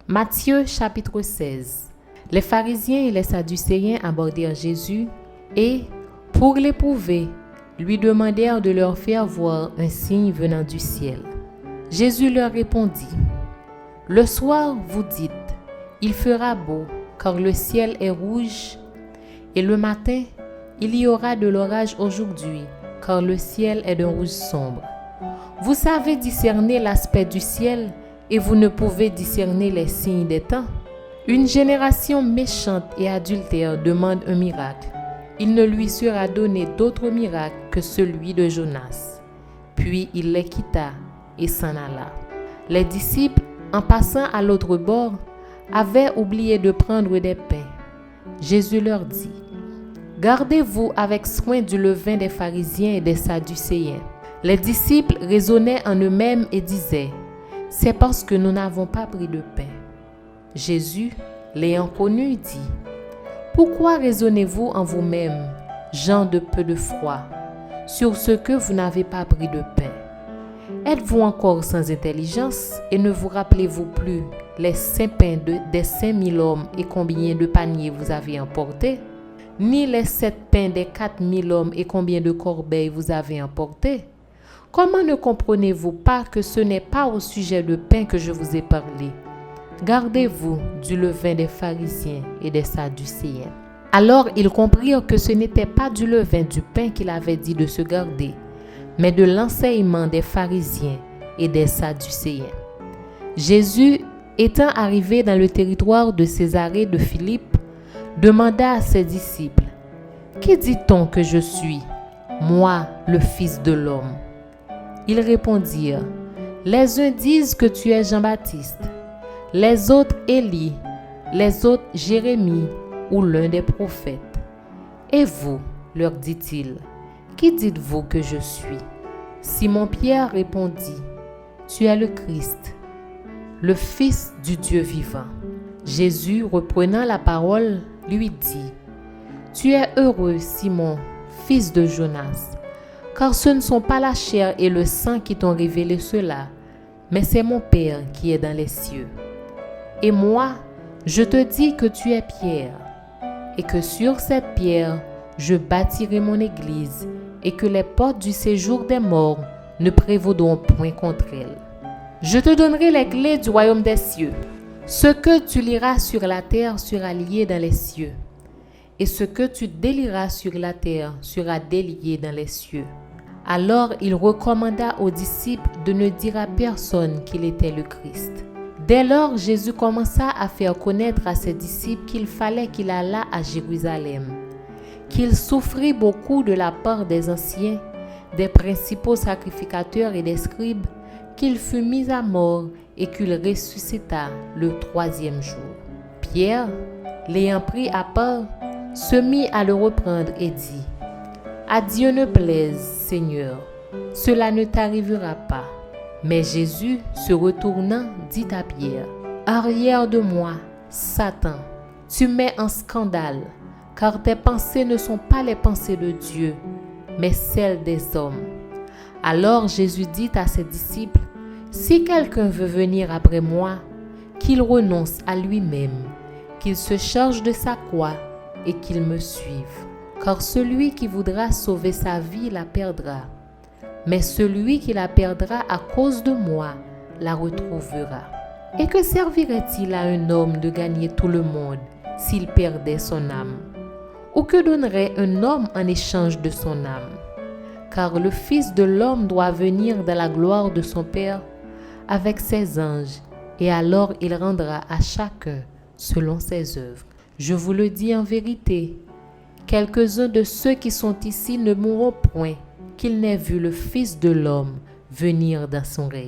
Matthieu chapitre 16. Les pharisiens et les sadducéens abordèrent Jésus et, pour l'éprouver, lui demandèrent de leur faire voir un signe venant du ciel. Jésus leur répondit, « Le soir, vous dites, il fera beau, car le ciel est rouge, et le matin, il y aura de l'orage aujourd'hui, car le ciel est d'un rouge sombre. Vous savez discerner l'aspect du ciel, et vous ne pouvez discerner les signes des temps. Une génération méchante et adultère demande un miracle. Il ne lui sera donné d'autre miracle que celui de Jonas. » Puis il les quitta et s'en alla. Les disciples, en passant à l'autre bord, avaient oublié de prendre des pains. Jésus leur dit, « Gardez-vous avec soin du levain des pharisiens et des sadducéens. » Les disciples raisonnaient en eux-mêmes et disaient, « C'est parce que nous n'avons pas pris de pain. » Jésus, l'ayant connu, dit, « Pourquoi raisonnez-vous en vous-même, gens de peu de foi, sur ce que vous n'avez pas pris de pain? Êtes-vous encore sans intelligence et ne vous rappelez-vous plus les 5 pains des 5000 hommes et combien de paniers vous avez emportés? Ni les 7 pains des 4000 hommes et combien de corbeilles vous avez emportés? Comment ne comprenez-vous pas que ce n'est pas au sujet de pain que je vous ai parlé? Gardez-vous du levain des pharisiens et des sadducéens. » Alors ils comprirent que ce n'était pas du levain du pain qu'il avait dit de se garder, mais de l'enseignement des pharisiens et des sadducéens. Jésus, étant arrivé dans le territoire de Césarée de Philippe, demanda à ses disciples, « Qui dit-on que je suis, moi, le Fils de l'homme ?» Ils répondirent, « Les uns disent que tu es Jean-Baptiste, les autres Élie, les autres Jérémie ou l'un des prophètes. Et vous, leur dit-il, qui dites-vous que je suis? » Simon-Pierre répondit, « Tu es le Christ, le Fils du Dieu vivant. » Jésus, reprenant la parole, lui dit, « Tu es heureux, Simon, fils de Jonas, car ce ne sont pas la chair et le sang qui t'ont révélé cela, mais c'est mon Père qui est dans les cieux. Et moi, je te dis que tu es Pierre, et que sur cette pierre, je bâtirai mon église, et que les portes du séjour des morts ne prévaudront point contre elle. Je te donnerai les clés du royaume des cieux. Ce que tu liras sur la terre sera lié dans les cieux, et ce que tu délieras sur la terre sera délié dans les cieux. » Alors il recommanda aux disciples de ne dire à personne qu'il était le Christ. Dès lors, Jésus commença à faire connaître à ses disciples qu'il fallait qu'il allât à Jérusalem, qu'il souffrit beaucoup de la part des anciens, des principaux sacrificateurs et des scribes, qu'il fut mis à mort et qu'il ressuscita le 3e jour. Pierre, l'ayant pris à part, se mit à le reprendre et dit, « À Dieu ne plaise, Seigneur, cela ne t'arrivera pas. » Mais Jésus, se retournant, dit à Pierre, « Arrière de moi, Satan, tu mets en scandale, car tes pensées ne sont pas les pensées de Dieu, mais celles des hommes. » Alors Jésus dit à ses disciples, « Si quelqu'un veut venir après moi, qu'il renonce à lui-même, qu'il se charge de sa croix et qu'il me suive. Car celui qui voudra sauver sa vie la perdra, mais celui qui la perdra à cause de moi la retrouvera. Et que servirait-il à un homme de gagner tout le monde s'il perdait son âme? Ou que donnerait un homme en échange de son âme? Car le Fils de l'homme doit venir dans la gloire de son Père avec ses anges, et alors il rendra à chacun selon ses œuvres. Je vous le dis en vérité, quelques-uns de ceux qui sont ici ne mourront point, qu'ils n'aient vu le Fils de l'homme venir dans son règne. »